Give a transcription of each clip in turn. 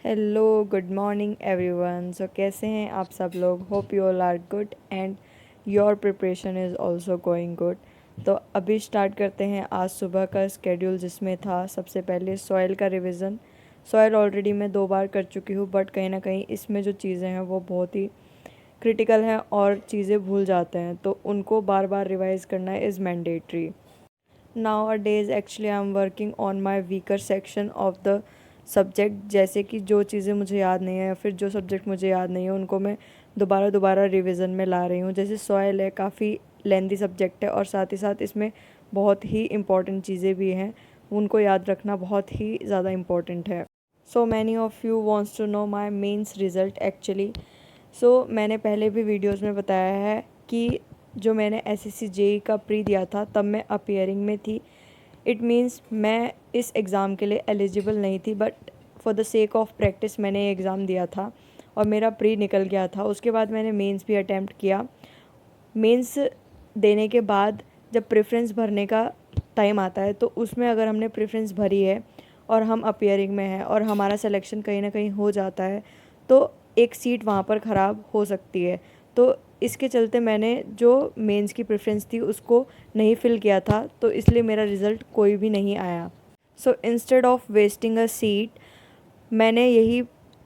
Hello good morning everyone. So कैसे हैं आप सब लोग? Hope you all are good and your preparation is also going good. तो अभी स्टार्ट करते हैं आज सुबह का स्केड्यूल, जिसमें था सबसे पहले सॉइल का रिवीजन। सॉइल ऑलरेडी मैं 2 बार कर चुकी हूँ, बट कहीं ना कहीं इसमें जो चीज़ें हैं वो बहुत ही क्रिटिकल हैं और चीज़ें भूल जाते हैं, तो उनको बार बार रिवाइज़ करना is mandatory. Nowadays actually I'm working on my weaker section of the subject, जैसे कि जो चीज़ें मुझे याद नहीं है या फिर जो सब्जेक्ट मुझे याद नहीं है उनको मैं दोबारा रिवीजन में ला रही हूँ। जैसे सॉयल है, काफ़ी लेंदी सब्जेक्ट है और साथ ही साथ इसमें बहुत ही इम्पॉर्टेंट चीज़ें भी हैं, उनको याद रखना बहुत ही ज़्यादा इम्पॉर्टेंट है। So many of you wants to know my mains result actually. So मैंने पहले भी वीडियोज़ में बताया है कि जो मैंने SSC JEE का प्री दिया था तब मैं अपीयरिंग में थी। इट मीन्स मैं इस एग्ज़ाम के लिए एलिजिबल नहीं थी, but for the sake of practice मैंने ये एग्ज़ाम दिया था और मेरा प्री निकल गया था। उसके बाद मैंने मेंस भी अटैम्प्ट किया। मेंस देने के बाद जब प्रेफरेंस भरने का टाइम आता है तो उसमें अगर हमने प्रेफरेंस भरी है और हम अपीयरिंग में हैं और हमारा सिलेक्शन कहीं ना कहीं हो जाता है तो एक सीट वहाँ पर ख़राब हो सकती है। तो इसके चलते मैंने जो मेंस की प्रेफरेंस थी उसको नहीं फिल किया था, तो इसलिए मेरा रिज़ल्ट कोई भी नहीं आया। So instead of wasting a seat मैंने यही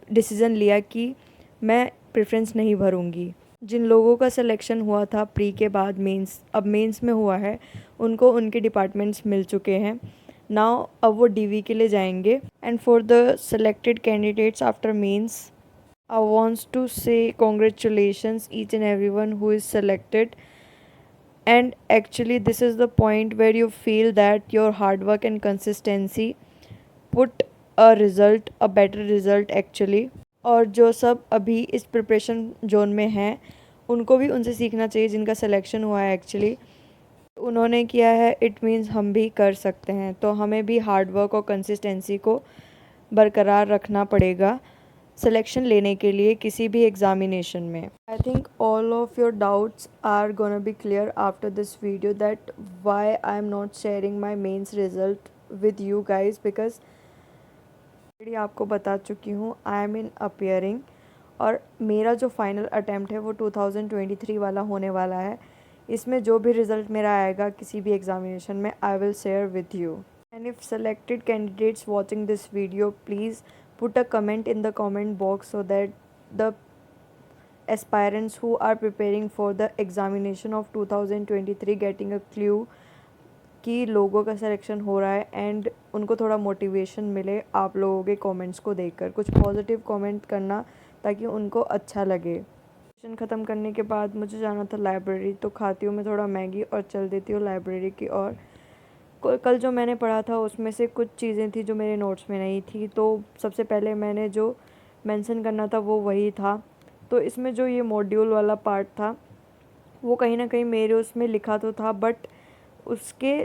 डिसीज़न लिया कि मैं प्रेफरेंस नहीं भरूंगी। जिन लोगों का सिलेक्शन हुआ था प्री के बाद मेंस, अब मेंस में हुआ है, उनको उनके डिपार्टमेंट्स मिल चुके हैं। नाउ अब वो DV के लिए जाएंगे। And for the selected candidates after mains I want to say congratulations each and everyone who is selected. And actually this is the point where you feel that your hard work and consistency put a better result actually. और जो सब अभी इस preparation zone में हैं उनको भी उनसे सीखना चाहिए जिनका सिलेक्शन हुआ है एक्चुअली। उन्होंने किया है, इट मीन्स हम भी कर सकते हैं। तो हमें भी हार्ड वर्क और कंसिस्टेंसी को बरकरार रखना पड़ेगा सिलेक्शन लेने के लिए किसी भी एग्जामिनेशन में। I think all of your doubts are gonna be clear after this video that why I am not sharing my mains result with you guys, because already आपको बता चुकी हूँ आई एम इन अपीयरिंग और मेरा जो final attempt है वो 2023 वाला होने वाला है। इसमें जो भी रिज़ल्ट मेरा आएगा किसी भी एग्जामिनेशन में I will share with you. And if selected candidates watching this video please put a comment in the comment box so that the aspirants who are preparing for the examination of 2023 getting a clue कि लोगों का selection हो रहा है and उनको थोड़ा motivation मिले आप लोगों के कमेंट्स को देखकर। कुछ पॉजिटिव कमेंट करना ताकि उनको अच्छा लगे। सेशन ख़त्म करने के बाद मुझे जाना था लाइब्रेरी, तो खाती हूँ मैं थोड़ा मैगी और चल देती हूँ लाइब्रेरी की ओर। कल जो मैंने पढ़ा था उसमें से कुछ चीज़ें थी जो मेरे नोट्स में नहीं थी, तो सबसे पहले मैंने जो मेंशन करना था वो वही था। तो इसमें जो ये मॉड्यूल वाला पार्ट था वो कहीं ना कहीं मेरे उसमें लिखा तो था, बट उसके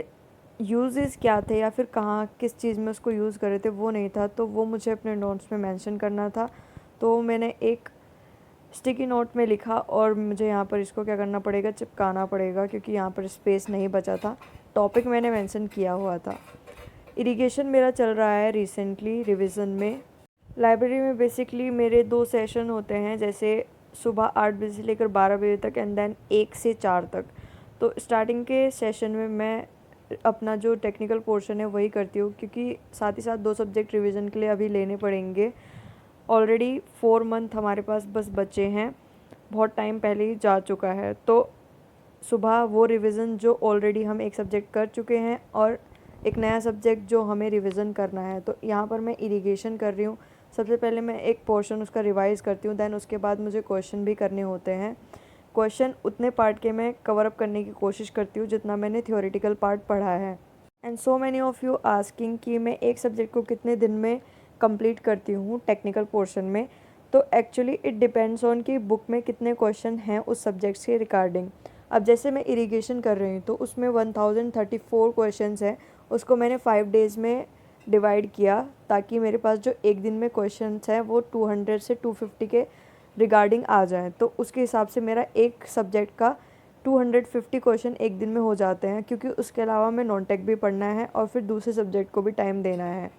यूजेस क्या थे या फिर कहाँ किस चीज़ में उसको यूज़ कर रहे थे वो नहीं था, तो वो मुझे अपने नोट्स में मेंशन करना था। तो मैंने एक स्टिकी नोट में लिखा और मुझे यहाँ पर इसको क्या करना पड़ेगा, चिपकाना पड़ेगा, क्योंकि यहाँ पर स्पेस नहीं बचा था। टॉपिक मैंने मेंशन किया हुआ था। इरिगेशन मेरा चल रहा है रिसेंटली रिवीजन में। लाइब्रेरी में बेसिकली मेरे 2 सेशन होते हैं, जैसे सुबह 8 बजे से लेकर 12 बजे तक एंड देन 1 से 4 तक। तो स्टार्टिंग के सेशन में मैं अपना जो टेक्निकल पोर्शन है वही करती हूँ, क्योंकि साथ ही साथ 2 सब्जेक्ट रिवीजन के लिए अभी लेने पड़ेंगे। ऑलरेडी 4 मंथ हमारे पास बस बचे हैं, बहुत टाइम पहले ही जा चुका है। तो सुबह वो रिवीजन जो ऑलरेडी हम एक सब्जेक्ट कर चुके हैं और एक नया सब्जेक्ट जो हमें रिवीजन करना है। तो यहाँ पर मैं इरिगेशन कर रही हूँ। सबसे पहले मैं एक पोर्शन उसका रिवाइज़ करती हूँ, दैन उसके बाद मुझे क्वेश्चन भी करने होते हैं। क्वेश्चन उतने पार्ट के मैं कवर अप करने की कोशिश करती हूँ जितना मैंने थ्योरेटिकल पार्ट पढ़ा है। And so many of you asking कि मैं एक सब्जेक्ट को कितने दिन में कंप्लीट करती हूँ टेक्निकल पोर्शन में। तो एक्चुअली इट डिपेंड्स ऑन कि बुक में कितने क्वेश्चन हैं उस सब्जेक्ट के रिगार्डिंग। अब जैसे मैं इरिगेशन कर रही हूँ तो उसमें 1034 क्वेश्चंस हैं, उसको मैंने 5 डेज़ में डिवाइड किया ताकि मेरे पास जो एक दिन में क्वेश्चंस हैं वो 200 से 250 के रिगार्डिंग आ जाएँ। तो उसके हिसाब से मेरा एक सब्जेक्ट का 250 क्वेश्चन एक दिन में हो जाते हैं, क्योंकि उसके अलावा मैं नॉन टेक भी पढ़ना है और फिर दूसरे सब्जेक्ट को भी टाइम देना है।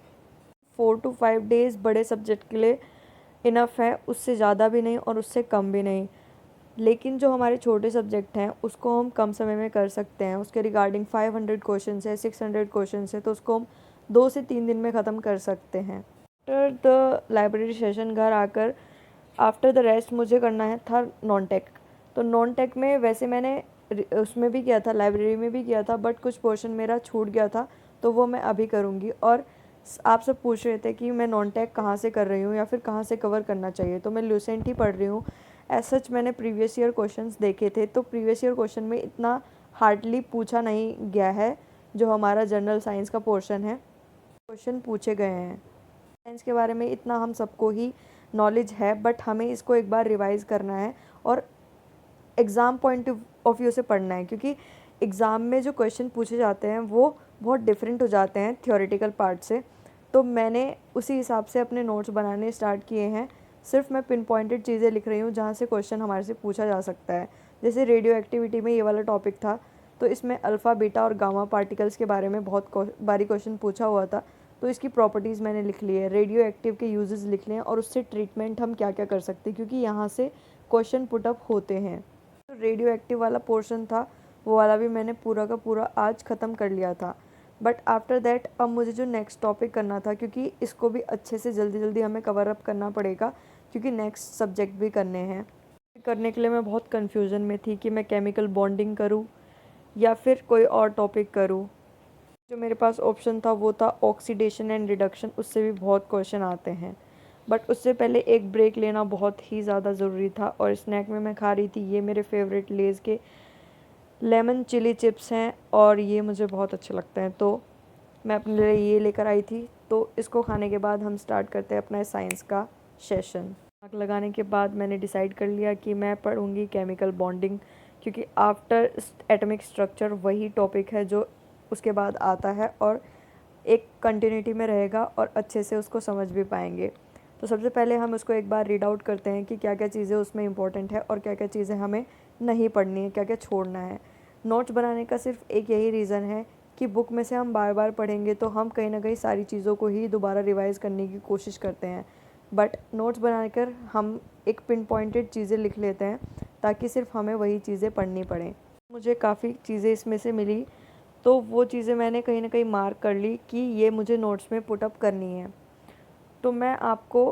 4 to 5 डेज़ बड़े सब्जेक्ट के लिए इनफ है, उससे ज़्यादा भी नहीं और उससे कम भी नहीं। लेकिन जो हमारे छोटे सब्जेक्ट हैं उसको हम कम समय में कर सकते हैं। उसके रिगार्डिंग 500 क्वेश्चन है, 600 क्वेश्चन है, तो उसको हम 2 से 3 दिन में ख़त्म कर सकते हैं। आफ्टर द लाइब्रेरी सेशन घर आकर आफ्टर द रेस्ट मुझे करना है था नॉन टेक। तो नॉन टेक में वैसे मैंने उसमें भी किया था, लाइब्रेरी में भी किया था, बट कुछ पोर्शन मेरा छूट गया था, तो वो मैं अभी करूँगी। और आप सब पूछ रहे थे कि मैं नॉन टेक कहाँ से कर रही हूँ या फिर कहाँ से कवर करना चाहिए, तो मैं लूसेंट ही पढ़ रही हूँ। एज सच मैंने प्रीवियस ईयर क्वेश्चंस देखे थे, तो प्रीवियस ईयर क्वेश्चन में इतना हार्डली पूछा नहीं गया है। जो हमारा जनरल साइंस का पोर्शन है, क्वेश्चन पूछे गए हैं। साइंस के बारे में इतना हम सबको ही नॉलेज है, बट हमें इसको एक बार रिवाइज़ करना है और एग्ज़ाम पॉइंट ऑफ व्यू से पढ़ना है, क्योंकि एग्ज़ाम में जो क्वेश्चन पूछे जाते हैं वो बहुत डिफरेंट हो जाते हैं थ्योरेटिकल पार्ट से। तो मैंने उसी हिसाब से अपने नोट्स बनाने स्टार्ट किए हैं। सिर्फ मैं पिन पॉइंटेड चीज़ें लिख रही हूँ जहाँ से क्वेश्चन हमारे से पूछा जा सकता है। जैसे रेडियो एक्टिविटी में ये वाला टॉपिक था, तो इसमें अल्फ़ा बीटा और गामा पार्टिकल्स के बारे में बहुत बारी क्वेश्चन पूछा हुआ था, तो इसकी प्रॉपर्टीज़ मैंने लिख ली है, रेडियो एक्टिव के यूजेस लिख लिए हैं और उससे ट्रीटमेंट हम क्या क्या कर सकते हैं, क्योंकि यहाँ से क्वेश्चन पुटअप होते हैं। तो रेडियो एक्टिव वाला पोर्शन था, वो वाला भी मैंने पूरा का पूरा आज ख़त्म कर लिया था। बट आफ्टर दैट अब मुझे जो नेक्स्ट टॉपिक करना था, क्योंकि इसको भी अच्छे से जल्दी जल्दी हमें कवर अप करना पड़ेगा, क्योंकि नेक्स्ट सब्जेक्ट भी करने हैं। करने के लिए मैं बहुत कन्फ्यूज़न में थी कि मैं केमिकल बॉन्डिंग करूँ या फिर कोई और टॉपिक करूँ। जो मेरे पास ऑप्शन था वो था ऑक्सीडेशन एंड रिडक्शन, उससे भी बहुत क्वेश्चन आते हैं। बट उससे पहले एक ब्रेक लेना बहुत ही ज़्यादा ज़रूरी था। और स्नैक में मैं खा रही थी, ये मेरे फेवरेट लेज़ के लेमन चिली चिप्स हैं और ये मुझे बहुत अच्छे लगते हैं, तो मैं अपने लिए ये लेकर आई थी। तो इसको खाने के बाद हम स्टार्ट करते हैं अपना साइंस का सेशन। आग लगाने के बाद मैंने डिसाइड कर लिया कि मैं पढ़ूँगी केमिकल बॉन्डिंग, क्योंकि आफ्टर एटॉमिक स्ट्रक्चर वही टॉपिक है जो उसके बाद आता है और एक कंटिन्यूटी में रहेगा और अच्छे से उसको समझ भी पाएंगे। तो सबसे पहले हम उसको एक बार रीड आउट करते हैं कि क्या क्या चीज़ें उसमें इंपॉर्टेंट है और क्या क्या चीज़ें हमें नहीं पढ़नी है, क्या क्या छोड़ना है। नोट्स बनाने का सिर्फ एक यही रीज़न है कि बुक में से हम बार बार पढ़ेंगे तो हम कहीं ना कहीं सारी चीज़ों को ही दोबारा रिवाइज़ करने की कोशिश करते हैं। बट नोट्स बनाकर हम एक पिन पॉइंटेड चीज़ें लिख लेते हैं ताकि सिर्फ हमें वही चीज़ें पढ़नी पड़ें। मुझे काफ़ी चीज़ें इसमें से मिली, तो वो चीज़ें मैंने कहीं ना कहीं मार्क कर ली कि ये मुझे नोट्स में पुटअप करनी है। तो मैं आपको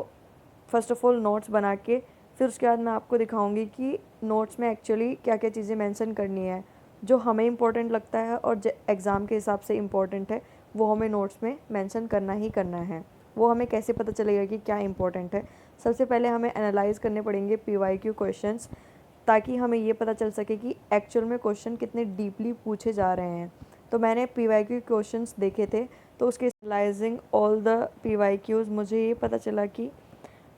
फ़र्स्ट ऑफ़ ऑल नोट्स बना के फिर उसके बाद मैं आपको दिखाऊंगी कि नोट्स में एक्चुअली क्या क्या चीज़ें मेंशन करनी है, जो हमें इम्पोर्टेंट लगता है और जो एग्ज़ाम के हिसाब से इम्पोर्टेंट है वो हमें नोट्स में मेंशन करना ही करना है। वो हमें कैसे पता चलेगा कि क्या इम्पोर्टेंट है। सबसे पहले हमें एनालाइज़ करने पड़ेंगे PYQ क्वेश्चंस, ताकि हमें ये पता चल सके कि एक्चुअल में क्वेश्चन कितने डीपली पूछे जा रहे हैं। तो मैंने PYQ क्वेश्चंस देखे थे, तो उसके एनालाइजिंग ऑल द PYQs मुझे ये पता चला कि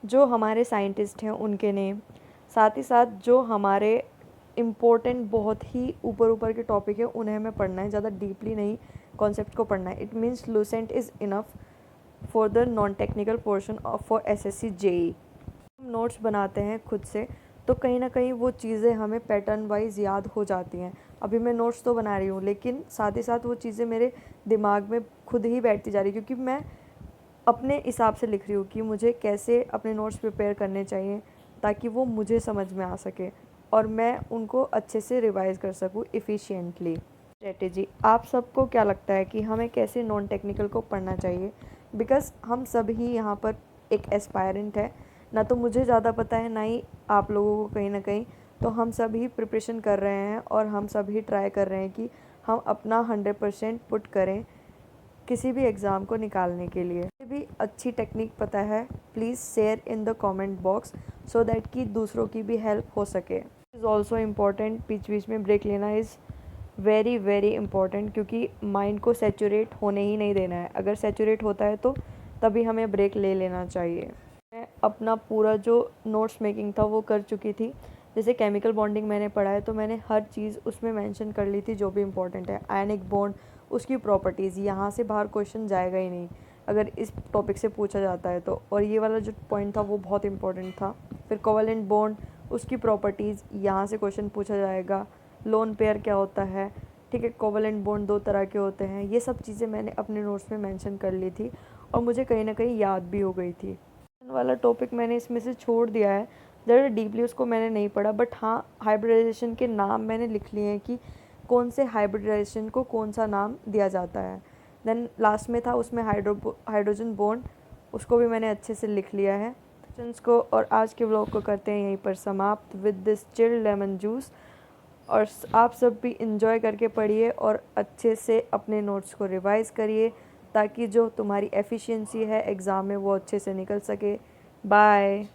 जो हमारे साइंटिस्ट हैं उनके नेम, साथ ही साथ जो हमारे इम्पोर्टेंट बहुत ही ऊपर ऊपर के टॉपिक है उन्हें हमें पढ़ना है, ज़्यादा डीपली नहीं कॉन्सेप्ट को पढ़ना है। It means Lucent is enough for the non technical portion of for SSC JEE। हम नोट्स बनाते हैं खुद से, तो कहीं ना कहीं वो चीज़ें हमें पैटर्न वाइज याद हो जाती हैं। अभी मैं नोट्स तो बना रही हूँ, लेकिन साथ ही साथ वो चीज़ें मेरे दिमाग में खुद ही बैठती जा रही, क्योंकि मैं अपने हिसाब से लिख रही हूँ कि मुझे कैसे अपने नोट्स प्रिपेयर करने चाहिए ताकि वो मुझे समझ में आ सके और मैं उनको अच्छे से रिवाइज़ कर सकूँ इफ़िशियंटली। स्ट्रेटेजी, आप सबको क्या लगता है कि हमें कैसे नॉन टेक्निकल को पढ़ना चाहिए? बिकॉज़ हम सब ही यहाँ पर एक एस्पायरेंट है, ना तो मुझे ज़्यादा पता है ना ही आप लोगों को कहीं ना कहीं। तो हम सब ही प्रिपरेशन कर रहे हैं और हम सब ही ट्राई कर रहे हैं कि हम अपना 100% पुट करें किसी भी एग्ज़ाम को निकालने के लिए। भी अच्छी टेक्निक पता है please share in the comment box so that कि दूसरों की भी हेल्प हो सके। इज़ ऑल्सो इम्पॉर्टेंट, बीच बीच में ब्रेक लेना इज़ वेरी वेरी इम्पॉर्टेंट, क्योंकि माइंड को सैचुरेट होने ही नहीं देना है। अगर सैचुरेट होता है तो तभी हमें ब्रेक ले लेना चाहिए। मैं अपना पूरा जो नोट्स मेकिंग था वो कर चुकी थी। जैसे केमिकल बॉन्डिंग मैंने पढ़ा है, तो मैंने हर चीज़ उसमें मेंशन कर ली थी जो भी इम्पोर्टेंट है। आयनिक बॉन्ड, उसकी प्रॉपर्टीज़, यहाँ से बाहर क्वेश्चन जाएगा ही नहीं अगर इस टॉपिक से पूछा जाता है तो। और ये वाला जो पॉइंट था वो बहुत इंपॉर्टेंट था। फिर कोवेलेंट बॉन्ड, उसकी प्रॉपर्टीज़, यहाँ से क्वेश्चन पूछा जाएगा। लोन पेयर क्या होता है, ठीक है। कोवेलेंट बॉन्ड 2 तरह के होते हैं। ये सब चीज़ें मैंने अपने नोट्स में मेंशन कर ली थी और मुझे कहीं ना कहीं याद भी हो गई थी। वाला टॉपिक मैंने इसमें से छोड़ दिया है, ज़रा डीपली उसको मैंने नहीं पढ़ा, बट हाँ हाइब्रिडाइजेशन के नाम मैंने लिख लिए हैं कि कौन से हाइब्रिडाइजेशन को कौन सा नाम दिया जाता है। देन लास्ट में था उसमें हाइड्रोजन बॉन्ड, उसको भी मैंने अच्छे से लिख लिया है को। और आज के व्लॉग को करते हैं यहीं पर समाप्त with this chilled lemon juice. और आप सब भी इंजॉय करके पढ़िए और अच्छे से अपने नोट्स को रिवाइज़ करिए, ताकि जो तुम्हारी एफिशिएंसी है एग्ज़ाम में वो अच्छे से निकल सके। बाय।